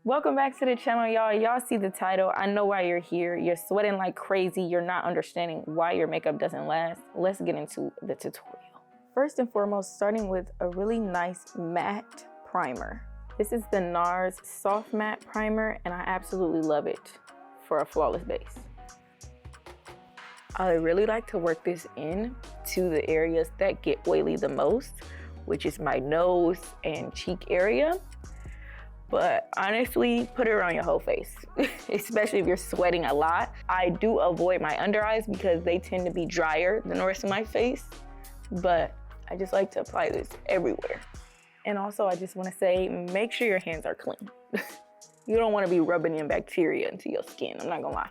Welcome back to the channel, y'all. Y'all see the title. I know why you're here. You're sweating like crazy. You're not understanding why your makeup doesn't last. Let's get into the tutorial. First and foremost, starting with a really nice matte primer. This is the NARS Soft Matte Primer, and I absolutely love it for a flawless base. I really like to work this in to the areas that get oily the most, which is my nose and cheek area. But honestly, put it around your whole face, especially if you're sweating a lot. I do avoid my under eyes because they tend to be drier than the rest of my face, but I just like to apply this everywhere. And also, I just wanna say, make sure your hands are clean. You don't wanna be rubbing in bacteria into your skin, I'm not gonna lie.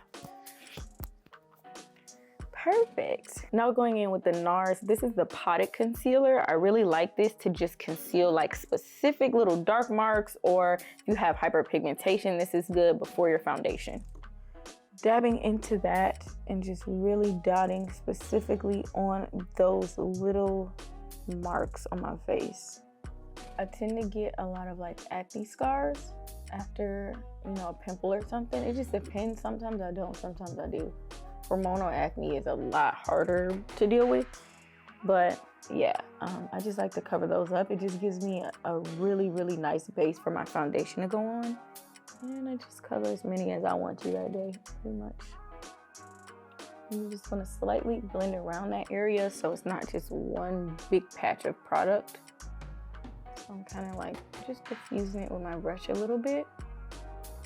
Perfect. Now going in with the NARS, this is the potted concealer. I really like this to just conceal like specific little dark marks, or if you have hyperpigmentation, this is good before your foundation. Dabbing into that and just really dotting specifically on those little marks on my face. I tend to get a lot of like acne scars after, a pimple or something. It just depends. Sometimes I don't, sometimes I do. Hormonal acne is a lot harder to deal with, but yeah, I just like to cover those up. It just gives me a really, really nice base for my foundation to go on. And I just cover as many as I want to that day, pretty much. You just want to slightly blend around that area so it's not just one big patch of product. So I'm kind of like just diffusing it with my brush a little bit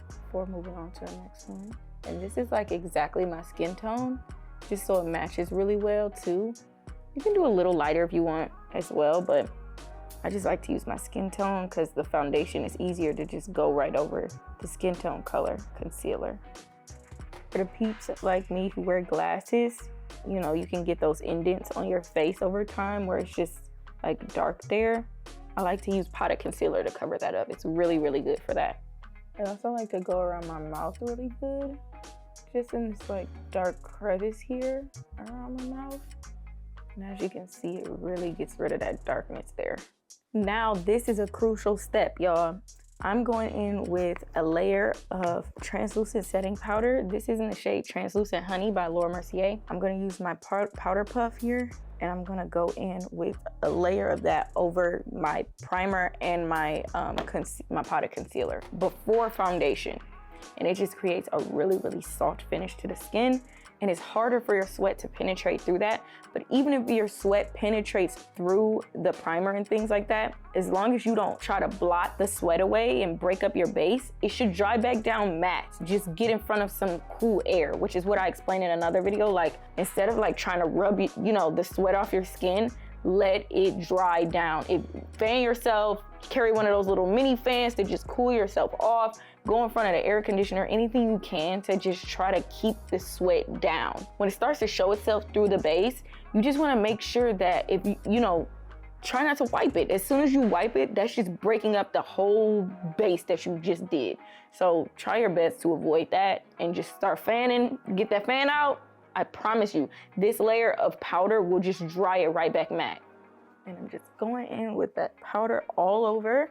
before moving on to the next one. And this is like exactly my skin tone, just so it matches really well too. You can do a little lighter if you want as well, but I just like to use my skin tone because the foundation is easier to just go right over the skin tone color concealer. For the peeps like me who wear glasses, you can get those indents on your face over time where it's just like dark there. I like to use potted concealer to cover that up. It's really, really good for that. I also like to go around my mouth really good, just in this like dark crevice here around my mouth. And as you can see, it really gets rid of that darkness there. Now, this is a crucial step, y'all. I'm going in with a layer of translucent setting powder. This is in the shade Translucent Honey by Laura Mercier. I'm gonna use my powder puff here, and I'm gonna go in with a layer of that over my primer and my potted concealer before foundation. And it just creates a really, really soft finish to the skin. And it's harder for your sweat to penetrate through that. But even if your sweat penetrates through the primer and things like that, as long as you don't try to blot the sweat away and break up your base, it should dry back down matte. Just get in front of some cool air, which is what I explained in another video. Like, instead of like trying to rub the sweat off your skin, let it dry down. Fan yourself, carry one of those little mini fans to just cool yourself off. Go in front of the air conditioner, anything you can to just try to keep the sweat down. When it starts to show itself through the base, you just wanna make sure that if try not to wipe it. As soon as you wipe it, that's just breaking up the whole base that you just did. So try your best to avoid that and just start fanning, get that fan out. I promise you, this layer of powder will just dry it right back matte. And I'm just going in with that powder all over,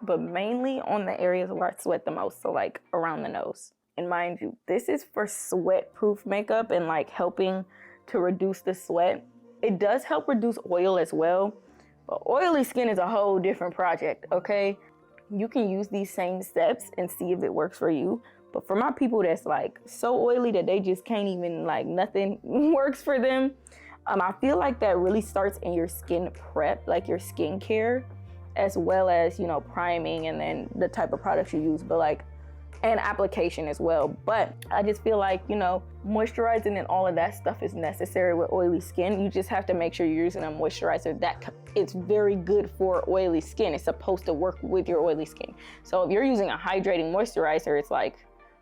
but mainly on the areas where I sweat the most, so like around the nose. And mind you, this is for sweat-proof makeup and like helping to reduce the sweat. It does help reduce oil as well, but oily skin is a whole different project, okay? You can use these same steps and see if it works for you. But for my people that's like so oily that they just can't even, like, nothing works for them, I feel like that really starts in your skin prep, like your skincare, as well as, priming and then the type of products you use, but like, and application as well. But I just feel like, moisturizing and all of that stuff is necessary with oily skin. You just have to make sure you're using a moisturizer that it's very good for oily skin. It's supposed to work with your oily skin. So if you're using a hydrating moisturizer, it's like,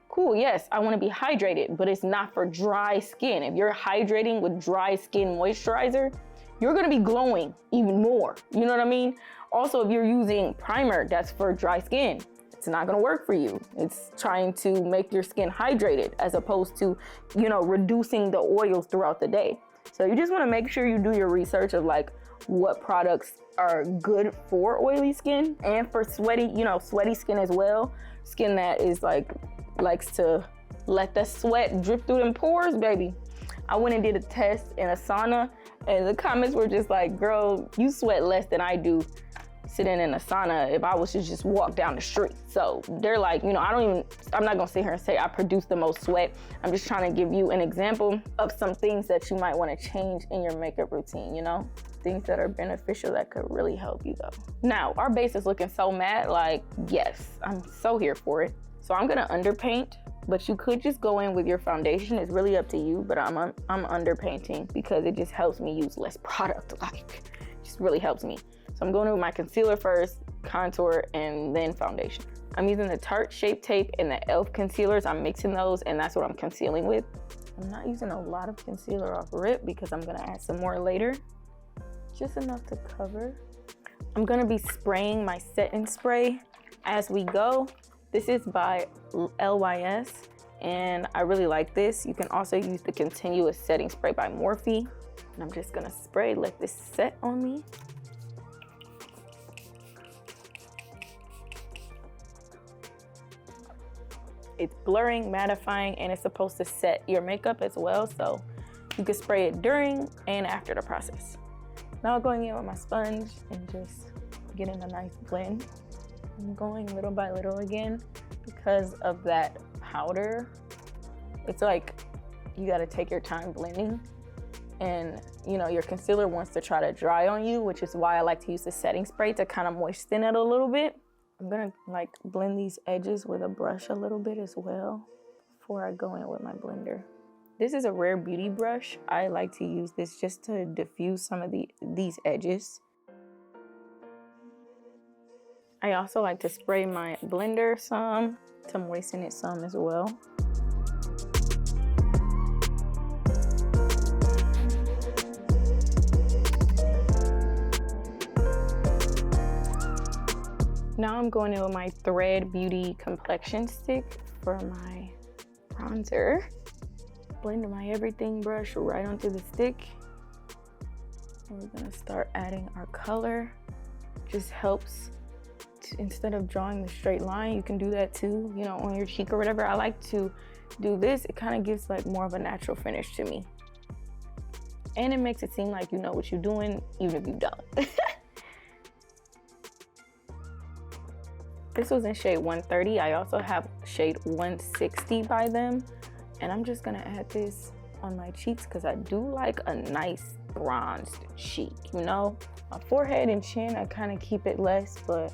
cool, yes, I want to be hydrated, but it's not for dry skin. If you're hydrating with dry skin moisturizer, you're gonna be glowing even more. You know what I mean? Also, if you're using primer that's for dry skin, it's not gonna work for you. It's trying to make your skin hydrated as opposed to, reducing the oils throughout the day. So you just wanna make sure you do your research of like, what products are good for oily skin and for sweaty, you know, sweaty skin as well. Skin that is like, likes to let the sweat drip through them pores, baby. I went and did a test in a sauna and the comments were just like, girl, you sweat less than I do sitting in a sauna if I was to just walk down the street. So they're like, you know, I'm not gonna sit here and say I produce the most sweat. I'm just trying to give you an example of some things that you might wanna change in your makeup routine, you know? Things that are beneficial that could really help you though. Now, our base is looking so matte, like, yes, I'm so here for it. So I'm gonna underpaint, but you could just go in with your foundation. It's really up to you, but I'm underpainting because it just helps me use less product, like, it just really helps me. So I'm going in with my concealer first, contour, and then foundation. I'm using the Tarte Shape Tape and the e.l.f. concealers. I'm mixing those, and that's what I'm concealing with. I'm not using a lot of concealer off rip because I'm gonna add some more later. Just enough to cover. I'm gonna be spraying my setting spray as we go. This is by EYES, and I really like this. You can also use the continuous setting spray by Morphe. And I'm just gonna spray, let this set on me. It's blurring, mattifying, and it's supposed to set your makeup as well. So you can spray it during and after the process. Now going in with my sponge and just getting a nice blend. I'm going little by little again because of that powder. It's like you gotta take your time blending, and you know, your concealer wants to try to dry on you, which is why I like to use the setting spray to kind of moisten it a little bit. I'm gonna like blend these edges with a brush a little bit as well before I go in with my blender. This is a Rare Beauty brush. I like to use this just to diffuse some of these edges. I also like to spray my blender some to moisten it some as well. Now I'm going in with my Thread Beauty Complexion Stick for my bronzer. Blend my everything brush right onto the stick. And we're gonna start adding our color. Just helps instead of drawing the straight line, you can do that too, you know, on your cheek or whatever. I like to do this. It kind of gives like more of a natural finish to me. And it makes it seem like you know what you're doing, even if you don't. This was in shade 130. I also have shade 160 by them. And I'm just gonna add this on my cheeks because I do like a nice bronzed cheek, you know? My forehead and chin, I kind of keep it less, but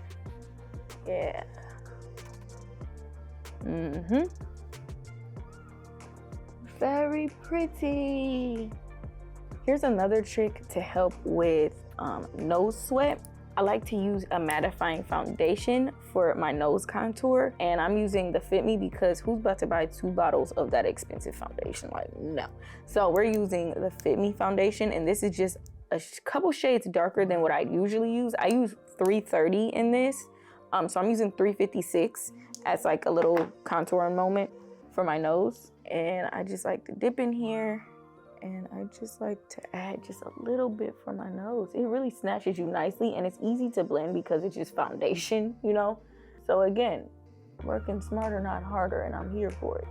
yeah. Very pretty. Here's another trick to help with nose sweat. I like to use a mattifying foundation for my nose contour, and I'm using the Fit Me because who's about to buy 2 bottles of that expensive foundation? Like, no. So we're using the Fit Me foundation, and this is just a couple shades darker than what I usually use. I use 330 in this, so I'm using 356 as like a little contouring moment for my nose, and I just like to dip in here. And I just like to add just a little bit for my nose. It really snatches you nicely, and it's easy to blend because it's just foundation, you know? So again, working smarter, not harder, and I'm here for it.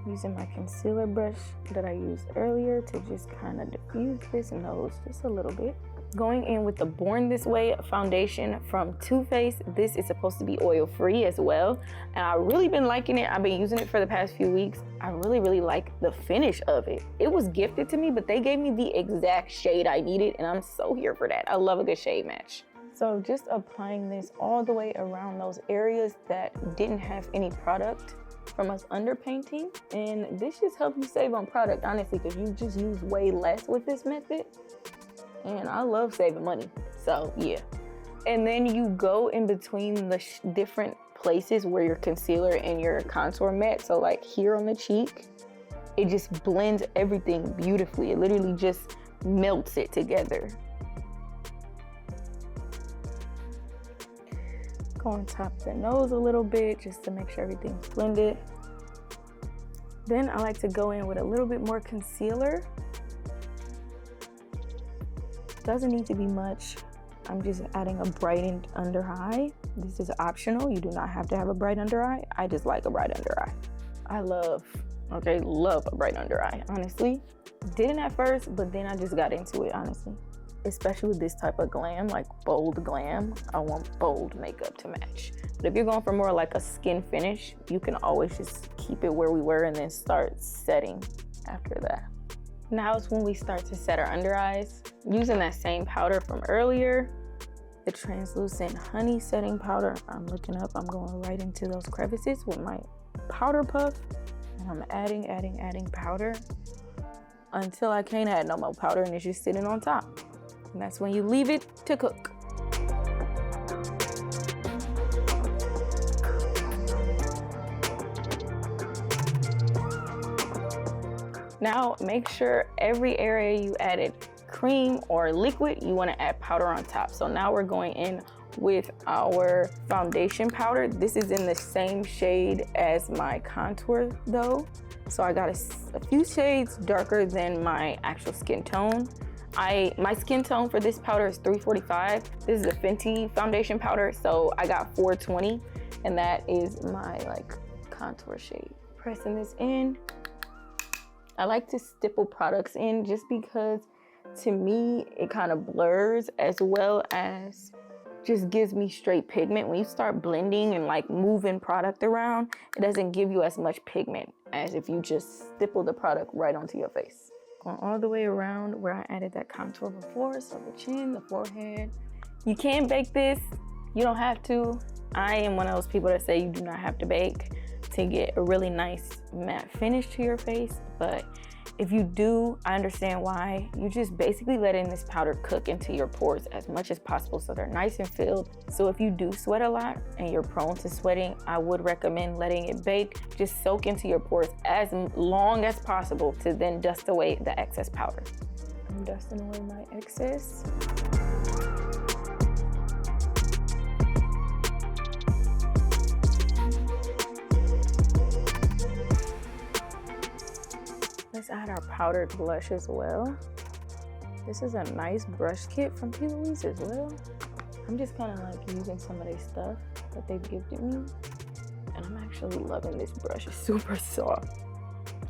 Using my concealer brush that I used earlier to just kind of diffuse this nose just a little bit. Going in with the Born This Way foundation from Too Faced. This is supposed to be oil-free as well. And I've really been liking it. I've been using it for the past few weeks. I really like the finish of it. It was gifted to me, but they gave me the exact shade I needed, and I'm so here for that. I love a good shade match. So just applying this all the way around those areas that didn't have any product from us underpainting. And this just helps you save on product, honestly, because you just use way less with this method. And I love saving money, so yeah. And then you go in between the different places where your concealer and your contour met. So like here on the cheek, it just blends everything beautifully. It literally just melts it together. Go on top of the nose a little bit just to make sure everything's blended. Then I like to go in with a little bit more concealer. doesn't need to be much. I'm just adding a brightened under eye. This is optional. You do not have to have a bright under eye. I just like a bright under eye. I love a bright under eye, honestly. Didn't at first, but then I just got into it, honestly. Especially with this type of glam, like bold glam, I want bold makeup to match. But if you're going for more like a skin finish, you can always just keep it where we were and then start setting after that. Now is when we start to set our under eyes. Using that same powder from earlier, the translucent honey setting powder. I'm looking up, I'm going right into those crevices with my powder puff, and I'm adding powder until I can't add no more powder and it's just sitting on top. And that's when you leave it to cook. Now make sure every area you added cream or liquid, you want to add powder on top. So now we're going in with our foundation powder. This is in the same shade as my contour though. So I got a few shades darker than my actual skin tone. My skin tone for this powder is 345. This is a Fenty foundation powder, so I got 420, and that is my like contour shade. Pressing this in. I like to stipple products in just because to me it kind of blurs as well as just gives me straight pigment. When you start blending and like moving product around, it doesn't give you as much pigment as if you just stipple the product right onto your face. Going all the way around where I added that contour before, so the chin, the forehead. You can bake this, you don't have to. I am one of those people that say you do not have to bake to get a really nice matte finish to your face, but if you do, I understand why. You just basically letting this powder cook into your pores as much as possible so they're nice and filled. So if you do sweat a lot and you're prone to sweating, I would recommend letting it bake. Just soak into your pores as long as possible to then dust away the excess powder. I'm dusting away my excess. Let's add our powdered blush as well. This is a nice brush kit from P. Louise as well. I'm just kind of like using some of their stuff that they've gifted me, and I'm actually loving this brush. It's super soft.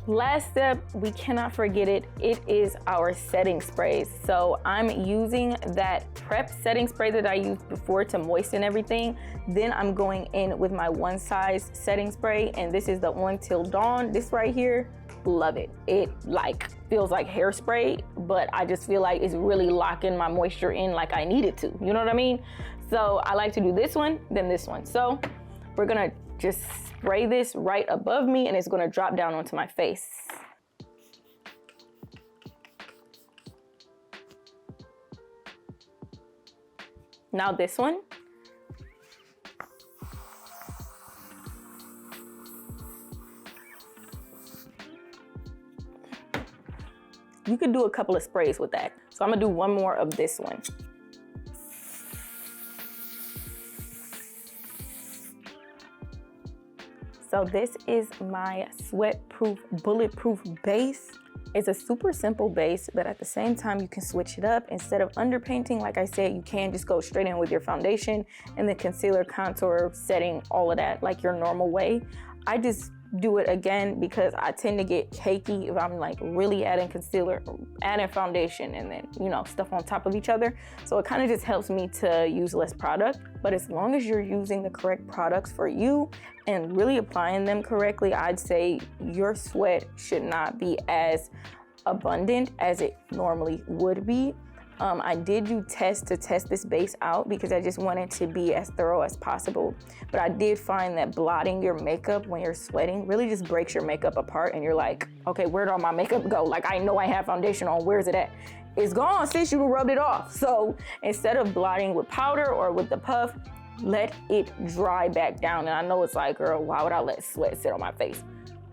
Last step, we cannot forget it. It is our setting sprays. So I'm using that prep setting spray that I used before to moisten everything. Then I'm going in with my One Size setting spray, and this is the On Till Dawn. This right here, love it. It like feels like hairspray, but I just feel like it's really locking my moisture in like I need it to. You know what I mean? So I like to do this one, then this one. So we're gonna just spray this right above me, and it's gonna drop down onto my face. Now this one. You could do a couple of sprays with that. So I'm gonna do one more of this one. So this is my sweat-proof, bulletproof base. It's a super simple base, but at the same time, you can switch it up. Instead of underpainting, like I said, you can just go straight in with your foundation and the concealer, contour, setting, all of that, like your normal way. I just do it again because I tend to get cakey if I'm like really adding concealer, adding foundation, and then, you know, stuff on top of each other. So it kind of just helps me to use less product. But as long as you're using the correct products for you and really applying them correctly, I'd say your sweat should not be as abundant as it normally would be. I did do tests to test this base out because I just wanted to be as thorough as possible. But I did find that blotting your makeup when you're sweating really just breaks your makeup apart, and you're like, okay, where'd all my makeup go? Like, I know I have foundation on, where's it at? It's gone since you rubbed it off. So instead of blotting with powder or with the puff, let it dry back down. And I know it's like, girl, why would I let sweat sit on my face?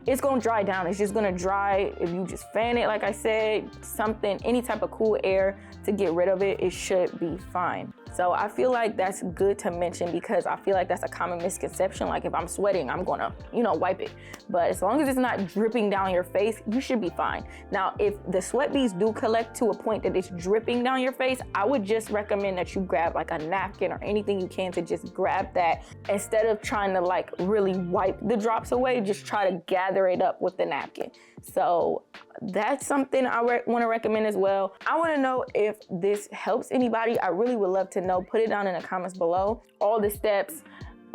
It's gonna dry down. It's just gonna dry. If you just fan it, like I said, something, any type of cool air to get rid of it, it should be fine. So I feel like that's good to mention because I feel like that's a common misconception. Like if I'm sweating, I'm gonna, you know, wipe it. But as long as it's not dripping down your face, you should be fine. Now, if the sweat beads do collect to a point that it's dripping down your face, I would just recommend that you grab like a napkin or anything you can to just grab that. Instead of trying to like really wipe the drops away, just try to gather it up with the napkin. So that's something I want to recommend as well. I want to know if this helps anybody. I really would love to know. Put it down in the comments below. All the steps,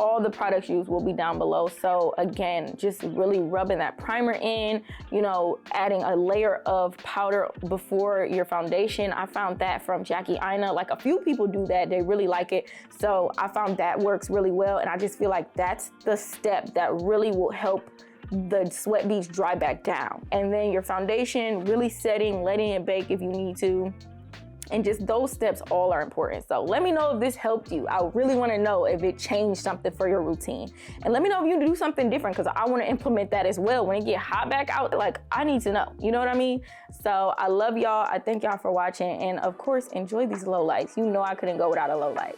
all the products used will be down below. So again, just really rubbing that primer in, you know, adding a layer of powder before your foundation. I found that from Jackie Aina. Like a few people do that. They really like it. So I found that works really well. And I just feel like that's the step that really will help the sweat beads dry back down. And then your foundation, really setting, letting it bake if you need to. And just those steps all are important. So let me know if this helped you. I really want to know if it changed something for your routine. And let me know if you do something different because I want to implement that as well. When it get hot back out, like I need to know, you know what I mean? So I love y'all. I thank y'all for watching. And of course, enjoy these low lights. You know I couldn't go without a low light.